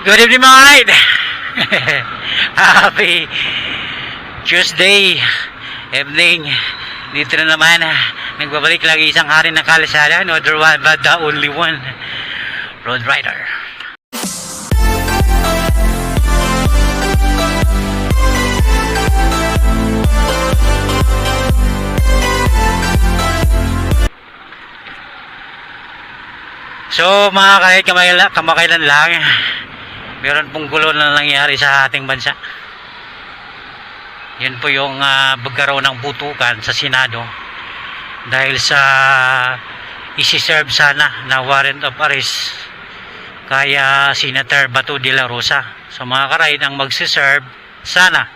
Good evening mga kanaid. Happy Tuesday evening. Dito na naman, nagbabalik lagi isang hari ng kalsada. No other one but the only one, Road Rider. So mga kahit kamakailan lang, meron pong gulo na nangyari sa ating bansa. Yan po yung pagkaroon ng putukan sa Senado dahil sa isi-serve sana na warrant of arrest kaya Senator Bato de la Rosa. So mga karaid, ang magsiserve sana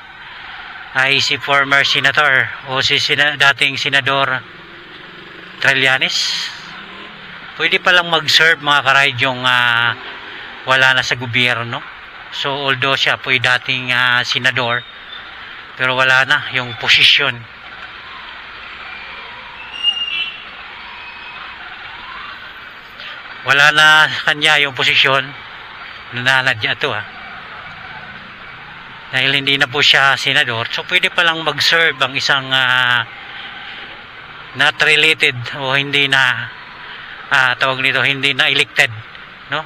ay si former senator o si dating senador Trillanes. Pwede palang mag-serve mga karaid yung wala na sa gobyerno. So although siya po ay dating senador, pero wala na yung posisyon. Wala na kanya yung posisyon. Nananadya ito dahil hindi na po siya senador. So pwede palang mag-serve ang isang not related o hindi na tawag nito, hindi na elected, no,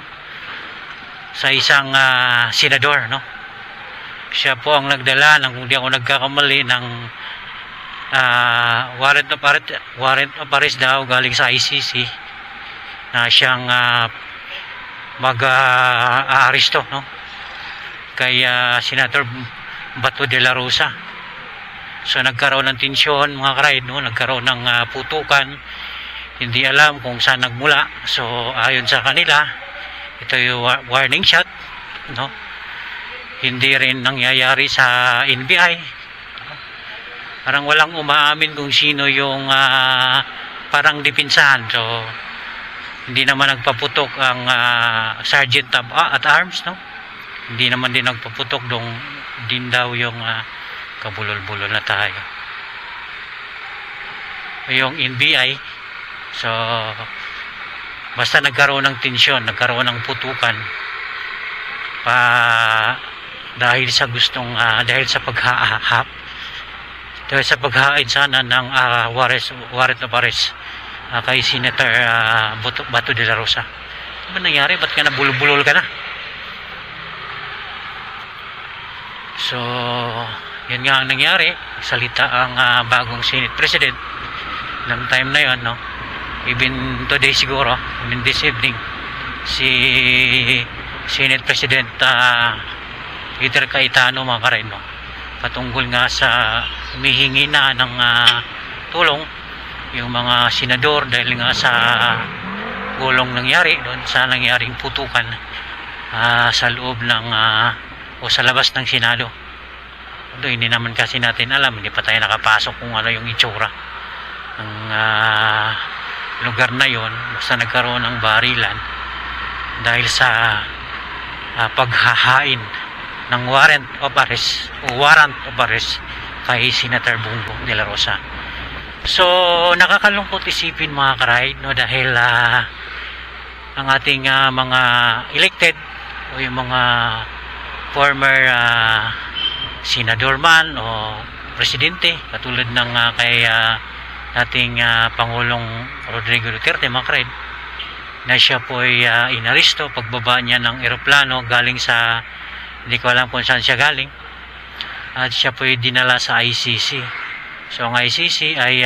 sa isang senador, no. Siya po ang nagdala ng, kung di ako nagkakamali, ng warrant of arrest daw galing sa ICC na siyang mag-aaresto, no, kay Senator Bato de la Rosa. So nagkaroon ng tensyon mga karaid, no, nagkaroon ng putukan. Hindi alam kung saan nagmula. So ayon sa kanila, ito yung warning shot, no. Hindi rin nangyayari sa NBI. Parang walang umaamin kung sino yung parang dipinsahan. So hindi naman nagpaputok ang Sergeant at Arms, no. Hindi naman din nagpaputok din daw yung kabulol-bulol na tayo. Yung NBI. So basta nagkaroon ng tensyon, nagkaroon ng putukan dahil sa gustong dahil sa paghahain sana ng warrant of arrest kay Senator Bato de la Rosa. Ano ba nangyari? Ba't ka nabulol-bulol ka na? So yan nga ang nangyari. Salita ang bagong Senate President ng time na yon, no. Even today siguro, even this evening, si Senate President Peter Cayetano mga karaid, no, patungkol nga sa humihingi na ng tulong yung mga senador dahil nga sa gulong nangyari doon sa nangyaring putukan sa loob ng o sa labas ng Senado. Although hindi naman kasi natin alam, hindi pa tayo nakapasok kung ano yung itsura ng lugar na yon. Basta nagkaroon ng barilan dahil sa paghahain ng warrant of arrest kay Senator Bongbong de la Rosa. So nakakalungkot isipin mga karaid, no, dahil ang ating mga elected o yung mga former senador man o presidente katulad ng kay ating Pangulong Rodrigo Duterte mga karaid, na siya po ay inaresto pagbaba niya ng eroplano galing sa, hindi ko alam kung saan siya galing, at siya po ay dinala sa ICC. So ang ICC ay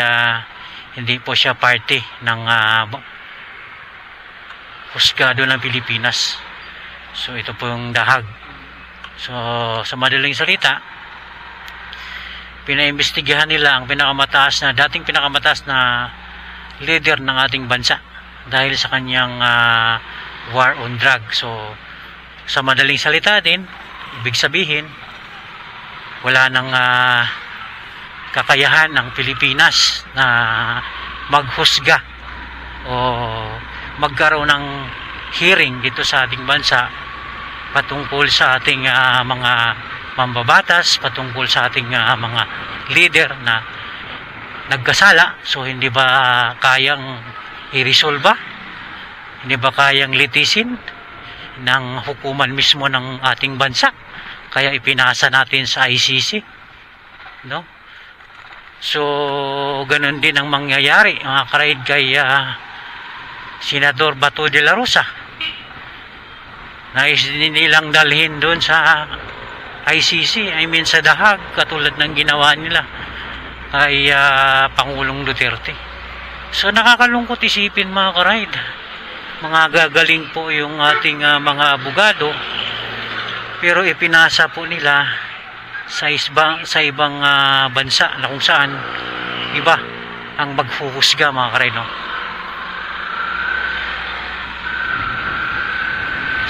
hindi po siya party ng husgado ng Pilipinas. So ito po yung dahag. So sa madaling salita, pinaimbestigahan nila ang dating pinakamataas na leader ng ating bansa dahil sa kanyang war on drugs. So sa madaling salita din, ibig sabihin wala nang kakayahan ng Pilipinas na maghusga o magkaroon ng hearing dito sa ating bansa patungkol sa ating mga mambabatas, patungkol sa ating mga leader na nagkasala. So hindi ba kayang i-resolve? Hindi ba kayang litisin? ng hukuman mismo ng ating bansa. Kaya ipinasa natin sa ICC, no? So, ganun din ang mangyayari, mga karaid, kay Senador Bato de la Rosa. Nais din nilang dalhin doon sa ICC, I mean sa dahag, katulad ng ginawa nila kay Pangulong Duterte. So, nakakalungkot isipin, mga karaid. Mga gagaling po yung ating mga abogado, pero ipinasa po nila sa ibang bansa na kung saan iba ang maghuhusga, mga karaid, no?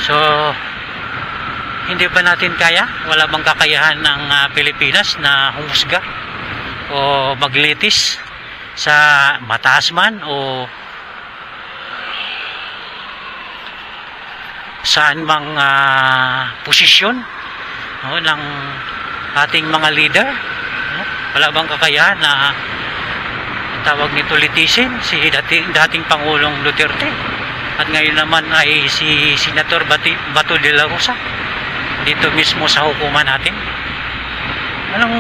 So, hindi ba natin kaya? Wala bang kakayahan ng Pilipinas na humusga o maglitis sa mataas man o saan mang posisyon, no, ng ating mga leader, no? Wala bang kakayahan na tawag nito litisin si dating Pangulong Duterte at ngayon naman ay si Senator Bato de la Rosa dito mismo sa hukuman natin? Anong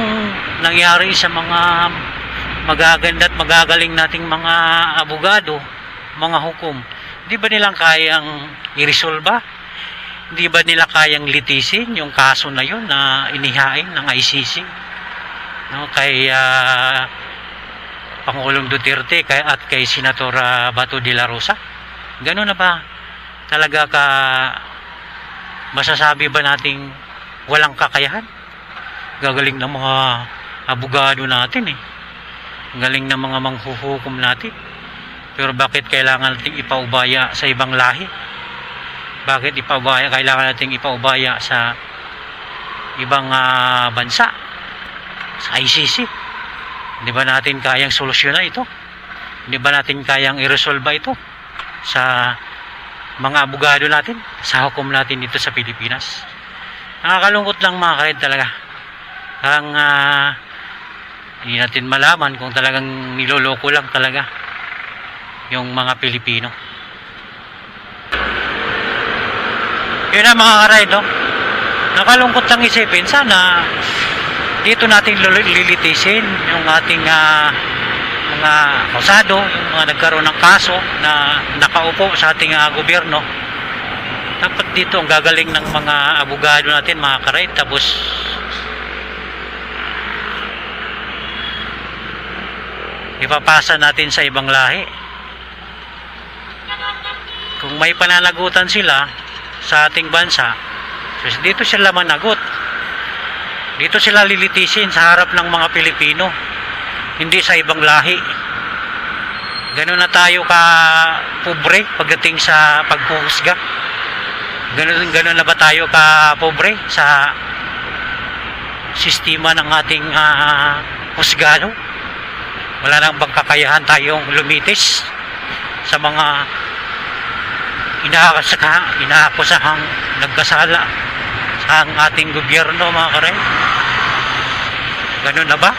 nangyari sa mga magaganda at magagaling nating mga abogado, mga hukom? Di ba nilang kayang i-resolba? Di ba nila kayang litisin yung kaso na yun na inihain ng ICC, no, kay Pangulong Duterte at kay Senator Bato de la Rosa? Gano'n na ba talaga ka masasabi ba nating walang kakayahan? Gagaling ng mga abogado natin, galing ng mga manghuhukom natin, pero bakit kailangan nating ipaubaya sa ibang lahi? Bakit kailangan nating ipaubaya sa ibang bansa, sa ICC? Hindi ba natin kayang solusyonan ito? Hindi ba natin kayang i-resolve ito sa mga abogado natin, sa hukom natin dito sa Pilipinas? Nakakalungkot lang, mga karaid, talaga. Hindi natin malaman kung talagang niloloko lang talaga yung mga Pilipino. Yun na, mga karaid, no? Nakalungkot lang isipin, sana dito natin lilitisin yung ating mga akusado, yung mga nagkaroon ng kaso na nakaupo sa ating gobyerno. Dapat dito ang gagaling ng mga abogado natin, mga karaid, tapos ipapasa natin sa ibang lahi. Kung may pananagutan sila sa ating bansa, so dito sila managot, dito sila lilitisin sa harap ng mga Pilipino, hindi sa ibang lahi. Ganun na tayo ka pobre pagdating sa paghuhusga? Ganun na ba tayo ka pobre sa sistema ng ating husgado? Wala nang bang kakayahan tayong lumitis sa mga inaakusahang nagkasala sa ating gobyerno, mga karaid? Ganun na ba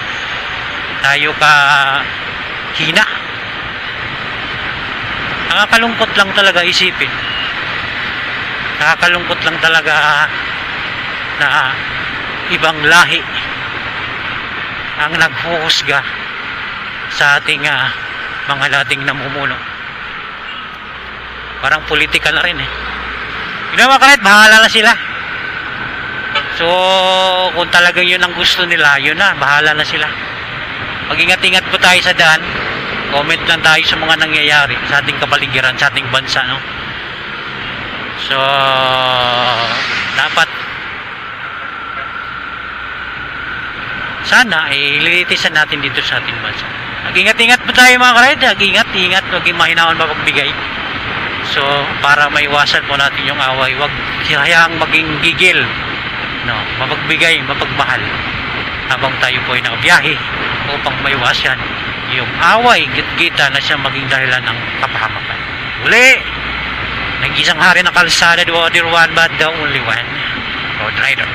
tayo ka hina? Nakakalungkot lang talaga isipin. Nakakalungkot lang talaga na ibang lahi ang naghuhusga sa ating mga dating namumuno. Parang politika na rin, Yun na, mga karaid, bahala na sila. So, kung talagang yun ang gusto nila, yun na, bahala na sila. Mag-ingat-ingat po tayo sa daan. Comment lang tayo sa mga nangyayari sa ating kapaligiran, sa ating bansa, no? So, dapat sana ililitisan natin dito sa ating bansa. Mag-ingat-ingat po tayo, mga karaid. Mag-ingat, huwag mahinawan mapagbigay. So, para maiwasan po natin yung away, huwag hayaang maging gigil, no? Mapagbigay, mapagmahal habang tayo po ay nakabiyahe upang maiwasan yung away, git-gita na siya maging dahilan ng kapahamakan. Uli, nag-isang hari na kalsada, the other one but the only one. Road Rider.